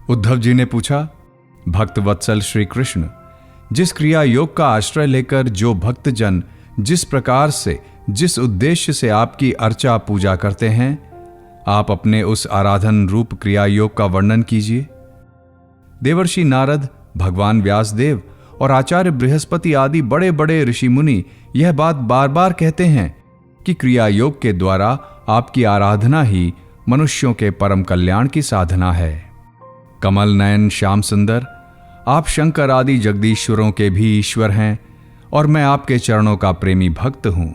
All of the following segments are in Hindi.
उद्धव जी ने पूछा, भक्त वत्सल श्री कृष्ण, जिस क्रिया योग का आश्रय लेकर जो भक्तजन जिस प्रकार से, जिस उद्देश्य से आपकी अर्चा पूजा करते हैं, आप अपने उस आराधन रूप क्रिया योग का वर्णन कीजिए। देवर्षि नारद, भगवान व्यासदेव और आचार्य बृहस्पति आदि बड़े बड़े ऋषि मुनि यह बात बार बार कहते हैं कि क्रिया योग के द्वारा आपकी आराधना ही मनुष्यों के परम कल्याण की साधना है। कमल नयन श्याम सुंदर, आप शंकर आदि जगदीश्वरों के भी ईश्वर हैं और मैं आपके चरणों का प्रेमी भक्त हूं।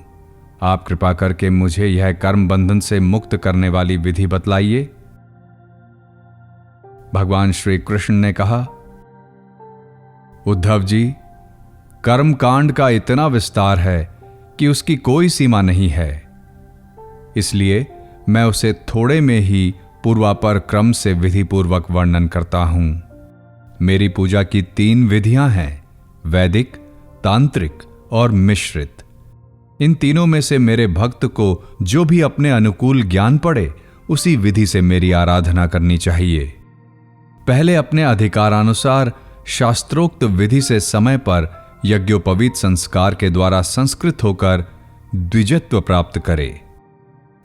आप कृपा करके मुझे यह कर्म बंधन से मुक्त करने वाली विधि बतलाइए। भगवान श्री कृष्ण ने कहा, उद्धव जी, कर्म कांड का इतना विस्तार है कि उसकी कोई सीमा नहीं है, इसलिए मैं उसे थोड़े में ही पूर्वापर क्रम से विधिपूर्वक वर्णन करता हूं। मेरी पूजा की 3 विधियां हैं, वैदिक, तांत्रिक और मिश्रित। इन तीनों में से मेरे भक्त को जो भी अपने अनुकूल ज्ञान पड़े उसी विधि से मेरी आराधना करनी चाहिए। पहले अपने अधिकारानुसार शास्त्रोक्त विधि से समय पर यज्ञोपवीत संस्कार के द्वारा संस्कृत होकर द्विजत्व प्राप्त करे।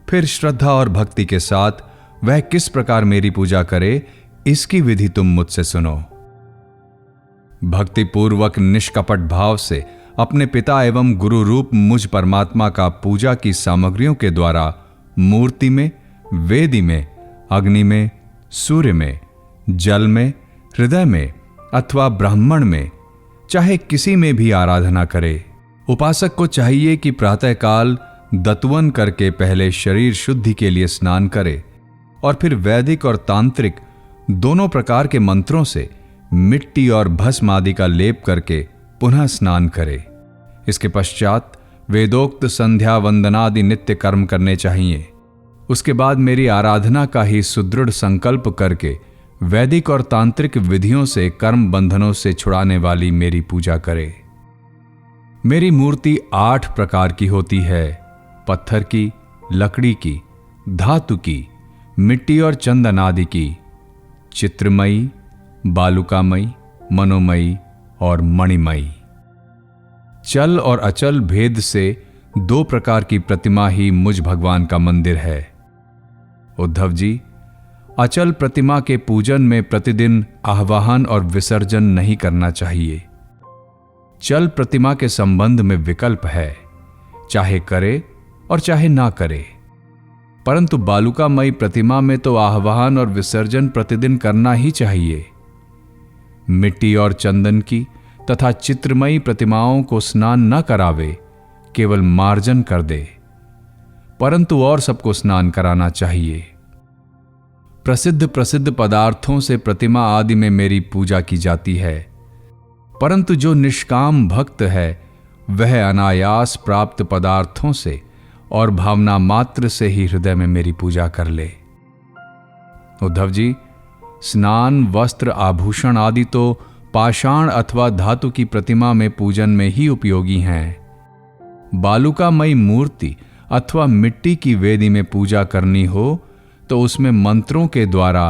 फिर श्रद्धा और भक्ति के साथ वह किस प्रकार मेरी पूजा करे, इसकी विधि तुम मुझसे सुनो। भक्तिपूर्वक निष्कपट भाव से अपने पिता एवं गुरु रूप मुझ परमात्मा का पूजा की सामग्रियों के द्वारा मूर्ति में, वेदी में, अग्नि में, सूर्य में, जल में, हृदय में अथवा ब्राह्मण में, चाहे किसी में भी आराधना करे। उपासक को चाहिए कि प्रातःकाल दत्वन करके पहले शरीर शुद्धि के लिए स्नान करे और फिर वैदिक और तांत्रिक दोनों प्रकार के मंत्रों से मिट्टी और भस्म आदि का लेप करके पुनः स्नान करे। इसके पश्चात वेदोक्त संध्या वंदनादि नित्य कर्म करने चाहिए। उसके बाद मेरी आराधना का ही सुदृढ़ संकल्प करके वैदिक और तांत्रिक विधियों से कर्म बंधनों से छुड़ाने वाली मेरी पूजा करे। मेरी मूर्ति 8 प्रकार की होती है, पत्थर की, लकड़ी की, धातु की, मिट्टी और चंदन आदि की, चित्रमयी, बालुकामयी, मनोमयी और मणिमयी। चल और अचल भेद से 2 प्रकार की प्रतिमा ही मुझ भगवान का मंदिर है। उद्धव जी, अचल प्रतिमा के पूजन में प्रतिदिन आह्वान और विसर्जन नहीं करना चाहिए। चल प्रतिमा के संबंध में विकल्प है, चाहे करे और चाहे ना करे, परंतु बालुकामयी प्रतिमा में तो आह्वान और विसर्जन प्रतिदिन करना ही चाहिए। मिट्टी और चंदन की तथा चित्रमयी प्रतिमाओं को स्नान न करावे, केवल मार्जन कर दे, परंतु और सबको स्नान कराना चाहिए। प्रसिद्ध पदार्थों से प्रतिमा आदि में मेरी पूजा की जाती है, परंतु जो निष्काम भक्त है वह अनायास प्राप्त पदार्थों से और भावना मात्र से ही हृदय में मेरी पूजा कर ले। उद्धव जी, स्नान, वस्त्र, आभूषण आदि तो पाषाण अथवा धातु की प्रतिमा में पूजन में ही उपयोगी हैं। बालुकामयी मूर्ति अथवा मिट्टी की वेदी में पूजा करनी हो तो उसमें मंत्रों के द्वारा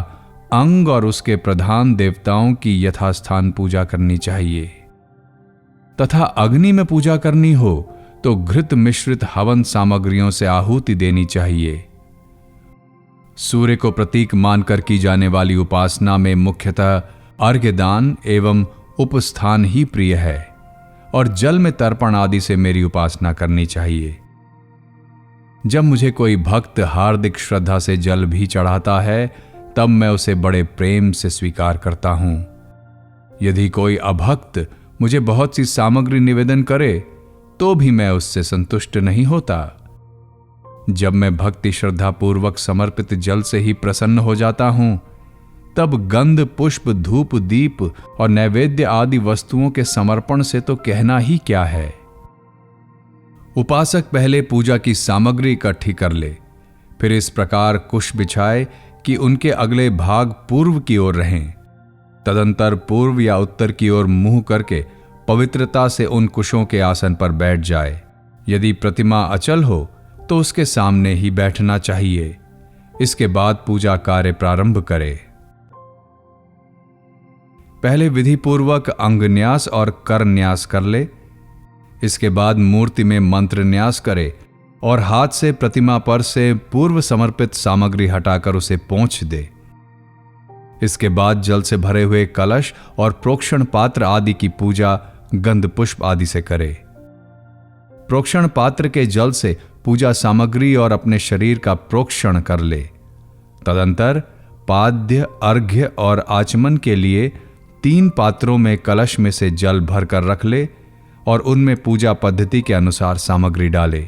अंग और उसके प्रधान देवताओं की यथास्थान पूजा करनी चाहिए, तथा अग्नि में पूजा करनी हो तो घृत मिश्रित हवन सामग्रियों से आहुति देनी चाहिए। सूर्य को प्रतीक मानकर की जाने वाली उपासना में मुख्यतः अर्घ्यदान एवं उपस्थान ही प्रिय है और जल में तर्पण आदि से मेरी उपासना करनी चाहिए। जब मुझे कोई भक्त हार्दिक श्रद्धा से जल भी चढ़ाता है तब मैं उसे बड़े प्रेम से स्वीकार करता हूं। यदि कोई अभक्त मुझे बहुत सी सामग्री निवेदन करे तो भी मैं उससे संतुष्ट नहीं होता। जब मैं भक्ति श्रद्धा पूर्वक समर्पित जल से ही प्रसन्न हो जाता हूं तब गंध, पुष्प, धूप, दीप और नैवेद्य आदि वस्तुओं के समर्पण से तो कहना ही क्या है। उपासक पहले पूजा की सामग्री इकट्ठी कर ले, फिर इस प्रकार कुश बिछाए कि उनके अगले भाग पूर्व की ओर रहें। तदंतर पूर्व या उत्तर की ओर मुंह करके पवित्रता से उन कुशों के आसन पर बैठ जाए। यदि प्रतिमा अचल हो तो उसके सामने ही बैठना चाहिए। इसके बाद पूजा कार्य प्रारंभ करे। पहले विधि पूर्वक अंगन्यास और करन्यास कर ले। इसके बाद मूर्ति में मंत्र न्यास करे और हाथ से प्रतिमा पर से पूर्व समर्पित सामग्री हटाकर उसे पोंछ दे। इसके बाद जल से भरे हुए कलश और प्रोक्षण पात्र आदि की पूजा गंध पुष्प आदि से करे। प्रोक्षण पात्र के जल से पूजा सामग्री और अपने शरीर का प्रोक्षण कर ले। तदंतर पाद्य, अर्घ्य और आचमन के लिए 3 पात्रों में कलश में से जल भरकर रख ले और उनमें पूजा पद्धति के अनुसार सामग्री डाले।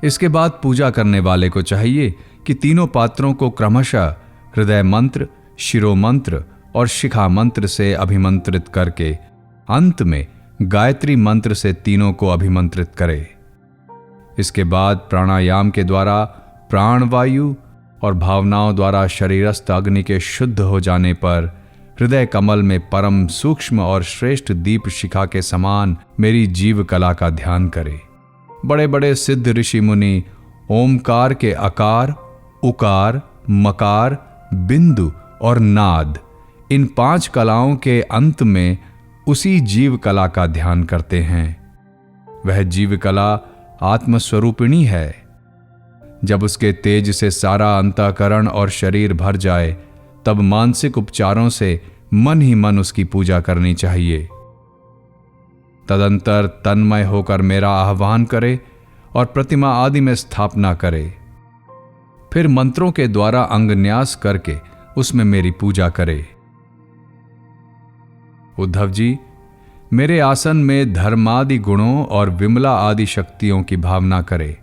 इसके बाद पूजा करने वाले को चाहिए कि तीनों पात्रों को क्रमशः हृदय मंत्र, शिरो मंत्र और शिखा मंत्र से अभिमंत्रित करके अंत में गायत्री मंत्र से तीनों को अभिमंत्रित करे। इसके बाद प्राणायाम के द्वारा प्राणवायु और भावनाओं द्वारा शरीरस्थ अग्नि के शुद्ध हो जाने पर हृदय कमल में परम सूक्ष्म और श्रेष्ठ दीप शिखा के समान मेरी जीव कला का ध्यान करे। बड़े बड़े सिद्ध ऋषि मुनि ओमकार के अकार, उकार, मकार, बिंदु और नाद, इन 5 कलाओं के अंत में उसी जीव कला का ध्यान करते हैं। वह जीव कला आत्मस्वरूपिणी है। जब उसके तेज से सारा अंतःकरण और शरीर भर जाए तब मानसिक उपचारों से मन ही मन उसकी पूजा करनी चाहिए। तदंतर तन्मय होकर मेरा आह्वान करे और प्रतिमा आदि में स्थापना करे। फिर मंत्रों के द्वारा अंगन्यास करके उसमें मेरी पूजा करे। उद्धव जी, मेरे आसन में धर्मादि गुणों और विमला आदि शक्तियों की भावना करे।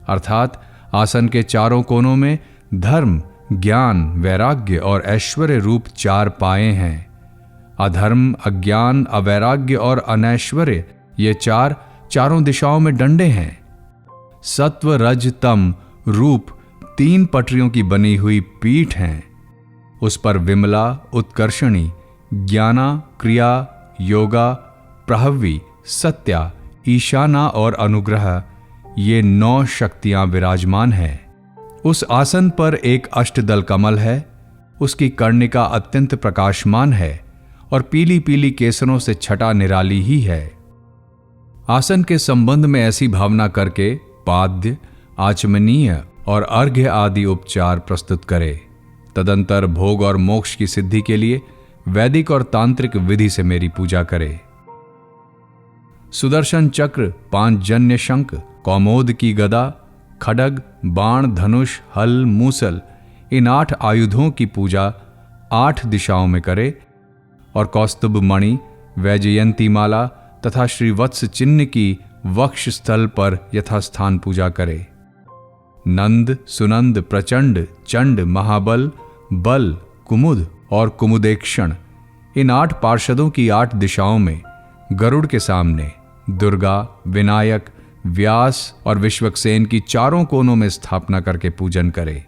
अर्थात आसन के चारों कोनों में धर्म, ज्ञान, वैराग्य और ऐश्वर्य रूप 4 पाए हैं। अधर्म, अज्ञान, अवैराग्य और अनैश्वर्य ये चारों दिशाओं में डंडे हैं। सत्व, रज, तम रूप 3 पटरियों की बनी हुई पीठ हैं। उस पर विमला, उत्कर्षणी, ज्ञाना, क्रिया, योगा, प्रहवी, सत्या, ईशाना और अनुग्रह ये 9 शक्तियां विराजमान हैं। उस आसन पर एक अष्टदल कमल है। उसकी कर्णिका अत्यंत प्रकाशमान है और पीली पीली केसरों से छटा निराली ही है। आसन के संबंध में ऐसी भावना करके पाद्य, आचमनीय और अर्घ्य आदि उपचार प्रस्तुत करे। तदंतर भोग और मोक्ष की सिद्धि के लिए वैदिक और तांत्रिक विधि से मेरी पूजा करे। सुदर्शन चक्र, 5 जन्य शंख, कौमोद की गदा, खड्ग, बाण, धनुष, हल, मूसल इन 8 आयुधों की पूजा 8 दिशाओं में करे और कौस्तुभ मणि, वैजयंती माला तथा श्रीवत्स चिन्ह की वक्ष स्थल पर यथास्थान पूजा करे। नंद, सुनंद, प्रचंड, चंड, महाबल, बल, कुमुद और कुमुदेक्षण इन 8 पार्षदों की 8 दिशाओं में गरुड़ के सामने दुर्गा, विनायक, व्यास और विश्वक्सेन की 4 कोनों में स्थापना करके पूजन करे।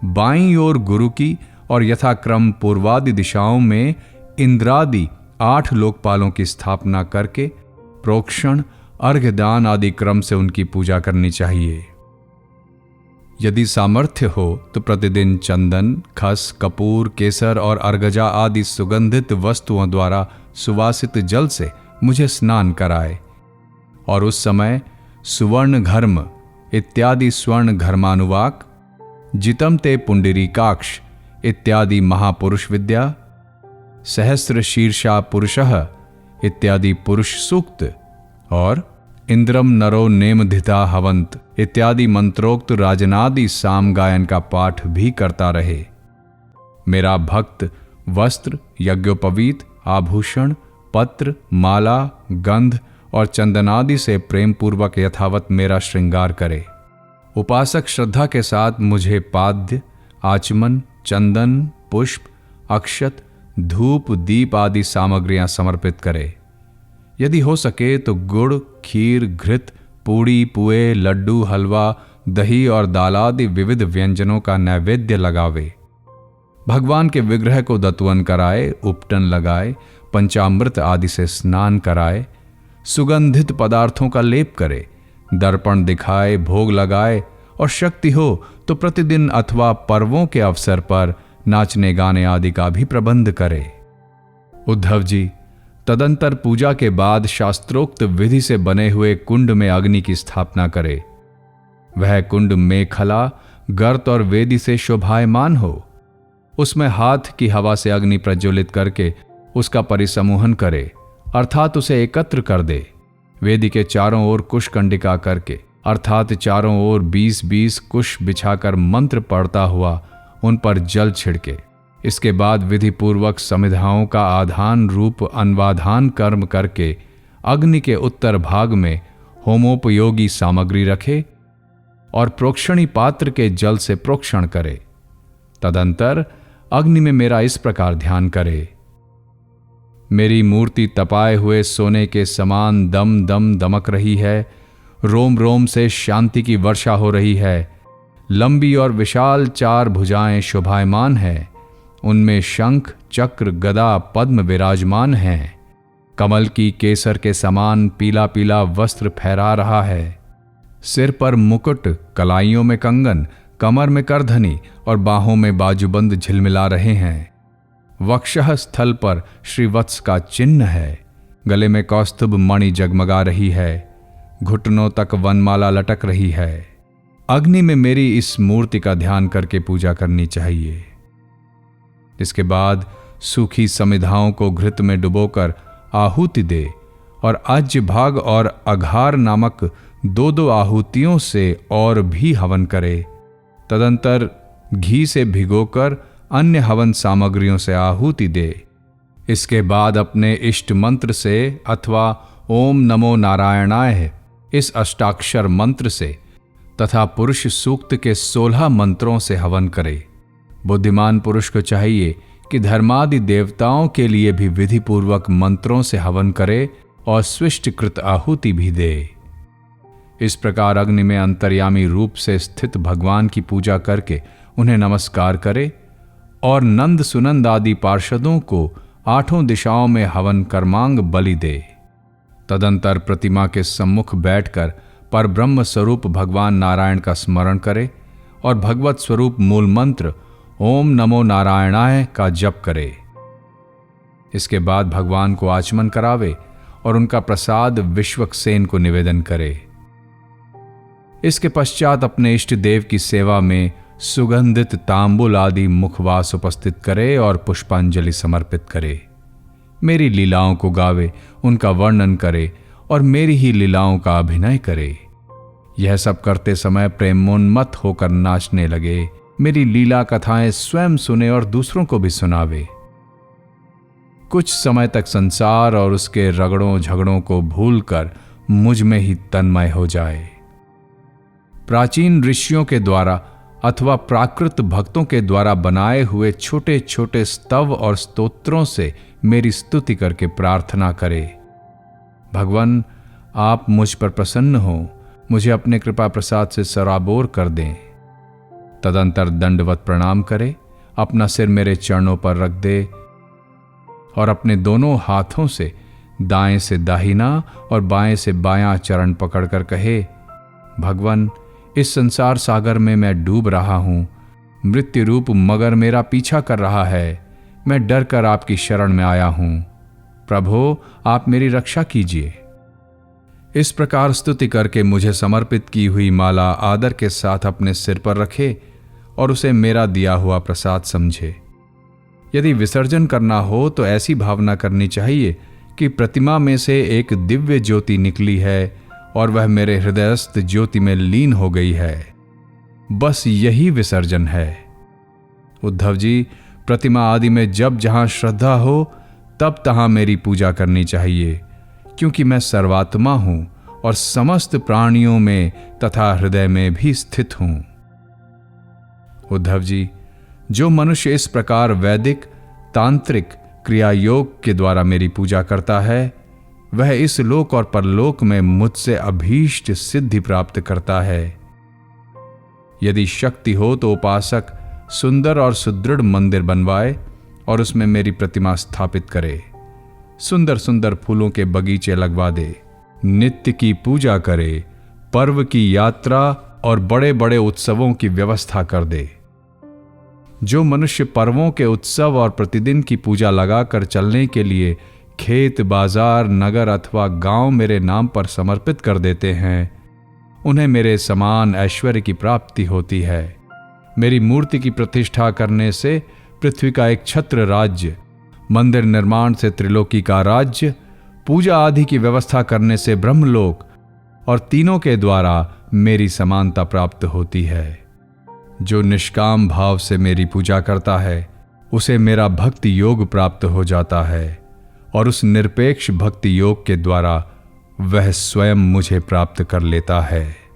बाईं ओर गुरु की और यथाक्रम पूर्वादि दिशाओं में इंद्रादि 8 लोकपालों की स्थापना करके प्रोक्षण, अर्घ्यदान आदि क्रम से उनकी पूजा करनी चाहिए। यदि सामर्थ्य हो तो प्रतिदिन चंदन, खस, कपूर, केसर और अर्गजा आदि सुगंधित वस्तुओं द्वारा सुवासित जल से मुझे स्नान कराए और उस समय सुवर्ण घर्म इत्यादि स्वर्ण घर्मानुवाक, जितम ते पुंडरीकाक्ष इत्यादि महापुरुष विद्या, सहस्र शीर्षा पुरुषः इत्यादि पुरुष सूक्त और इंद्रम नरो नेमधिता हवंत इत्यादि मंत्रोक्त राजनादि साम गायन का पाठ भी करता रहे। मेरा भक्त वस्त्र, यज्ञोपवीत, आभूषण, पत्र, माला, गंध और चंदनादि से प्रेम पूर्वक यथावत मेरा श्रृंगार करे। उपासक श्रद्धा के साथ मुझे पाद्य, आचमन, चंदन, पुष्प, अक्षत, धूप, दीप आदि सामग्रियां समर्पित करे। यदि हो सके तो गुड़, खीर, घृत, पूड़ी, पुए, लड्डू, हलवा, दही और दाल आदि विविध व्यंजनों का नैवेद्य लगावे। भगवान के विग्रह को दत्वन कराए, उपटन लगाए, पंचामृत आदि से स्नान कराए, सुगंधित पदार्थों का लेप करे, दर्पण दिखाए, भोग लगाए और शक्ति हो तो प्रतिदिन अथवा पर्वों के अवसर पर नाचने गाने आदि का भी प्रबंध करे। उद्धव जी, तदंतर पूजा के बाद शास्त्रोक्त विधि से बने हुए कुंड में अग्नि की स्थापना करे। वह कुंड मेखला, गर्त और वेदी से शोभायमान हो। उसमें हाथ की हवा से अग्नि प्रज्वलित करके उसका परिसमूहन करे, अर्थात उसे एकत्र कर दे। वेदी के चारों ओर कुश कंडिका करके, अर्थात चारों ओर 20-20 कुश बिछाकर मंत्र पढ़ता हुआ उन पर जल छिड़के। इसके बाद विधि पूर्वक समिधाओं का आधान रूप अन्वाधान कर्म करके अग्नि के उत्तर भाग में होमोपयोगी सामग्री रखे और प्रोक्षणी पात्र के जल से प्रोक्षण करे। तदंतर अग्नि में मेरा इस प्रकार ध्यान करे। मेरी मूर्ति तपाए हुए सोने के समान दम दम दमक रही है। रोम रोम से शांति की वर्षा हो रही है। लंबी और विशाल 4 भुजाएं शोभायमान है। उनमें शंख, चक्र, गदा, पद्म विराजमान हैं। कमल की केसर के समान पीला पीला वस्त्र फहरा रहा है। सिर पर मुकुट, कलाइयों में कंगन, कमर में करधनी और बाहों में बाजूबंद झिलमिला रहे हैं। वक्षः स्थल पर श्रीवत्स का चिन्ह है। गले में कौस्तुभ मणि जगमगा रही है। घुटनों तक वनमाला लटक रही है। अग्नि में मेरी इस मूर्ति का ध्यान करके पूजा करनी चाहिए। इसके बाद सूखी समिधाओं को घृत में डुबोकर आहुति दे और आज्य भाग और अघार नामक 2-2 आहुतियों से और भी हवन करे। तदंतर घी से भिगोकर अन्य हवन सामग्रियों से आहुति दे। इसके बाद अपने इष्ट मंत्र से अथवा ओम नमो नारायणाय इस अष्टाक्षर मंत्र से तथा पुरुष सूक्त के 16 मंत्रों से हवन करे। बुद्धिमान पुरुष को चाहिए कि धर्मादि देवताओं के लिए भी विधि पूर्वक मंत्रों से हवन करे और स्विष्टकृत आहुति भी दे। इस प्रकार अग्नि में अंतर्यामी रूप से स्थित भगवान की पूजा करके उन्हें नमस्कार करे और नंद सुनंद आदि पार्षदों को 8 दिशाओं में हवन कर्मांग बलि दे। तदंतर प्रतिमा के सम्मुख बैठकर परब्रह्म स्वरूप भगवान नारायण का स्मरण करे और भगवत स्वरूप मूल मंत्र ओम नमो नारायणाय का जप करे। इसके बाद भगवान को आचमन करावे और उनका प्रसाद विश्वक्सेन को निवेदन करे। इसके पश्चात अपने इष्ट देव की सेवा में सुगंधित तांबुल आदि मुखवास उपस्थित करे और पुष्पांजलि समर्पित करे। मेरी लीलाओं को गावे, उनका वर्णन करे और मेरी ही लीलाओं का अभिनय करे। यह सब करते समय प्रेमोन्मत्त होकर नाचने लगे। मेरी लीला कथाएं स्वयं सुने और दूसरों को भी सुनावे। कुछ समय तक संसार और उसके रगड़ों झगड़ों को भूलकर मुझ में ही तन्मय हो जाए। प्राचीन ऋषियों के द्वारा अथवा प्राकृत भक्तों के द्वारा बनाए हुए छोटे छोटे स्तव और स्तोत्रों से मेरी स्तुति करके प्रार्थना करे। भगवान, आप मुझ पर प्रसन्न हो, मुझे अपने कृपा प्रसाद से सराबोर कर दें। तदंतर दंडवत प्रणाम करे, अपना सिर मेरे चरणों पर रख दे और अपने दोनों हाथों से दाएं से दाहिना और बाएं से बायां चरण पकड़कर कहे, भगवान, इस संसार सागर में मैं डूब रहा हूं। मृत्यु रूप मगर मेरा पीछा कर रहा है। मैं डर कर आपकी शरण में आया हूं। प्रभो, आप मेरी रक्षा कीजिए। इस प्रकार स्तुति करके मुझे समर्पित की हुई माला आदर के साथ अपने सिर पर रखे और उसे मेरा दिया हुआ प्रसाद समझे। यदि विसर्जन करना हो तो ऐसी भावना करनी चाहिए कि प्रतिमा में से एक दिव्य ज्योति निकली है और वह मेरे हृदयस्थ ज्योति में लीन हो गई है। बस यही विसर्जन है। उद्धव जी, प्रतिमा आदि में जब जहां श्रद्धा हो तब तहां मेरी पूजा करनी चाहिए, क्योंकि मैं सर्वात्मा हूं और समस्त प्राणियों में तथा हृदय में भी स्थित हूं। उद्धव जी, जो मनुष्य इस प्रकार वैदिक तांत्रिक क्रिया योग के द्वारा मेरी पूजा करता है, वह इस लोक और परलोक में मुझसे अभीष्ट सिद्धि प्राप्त करता है। यदि शक्ति हो तो उपासक सुंदर और सुदृढ़ मंदिर बनवाए और उसमें मेरी प्रतिमा स्थापित करे। सुंदर सुंदर फूलों के बगीचे लगवा दे, नित्य की पूजा करे, पर्व की यात्रा और बड़े बड़े उत्सवों की व्यवस्था कर दे। जो मनुष्य पर्वों के उत्सव और प्रतिदिन की पूजा लगाकर चलने के लिए खेत, बाजार, नगर अथवा गांव मेरे नाम पर समर्पित कर देते हैं, उन्हें मेरे समान ऐश्वर्य की प्राप्ति होती है। मेरी मूर्ति की प्रतिष्ठा करने से पृथ्वी का एक छत्र राज्य, मंदिर निर्माण से त्रिलोकी का राज्य, पूजा आदि की व्यवस्था करने से ब्रह्मलोक और तीनों के द्वारा मेरी समानता प्राप्त होती है। जो निष्काम भाव से मेरी पूजा करता है, उसे मेरा भक्ति योग प्राप्त हो जाता है और उस निरपेक्ष भक्ति योग के द्वारा वह स्वयं मुझे प्राप्त कर लेता है।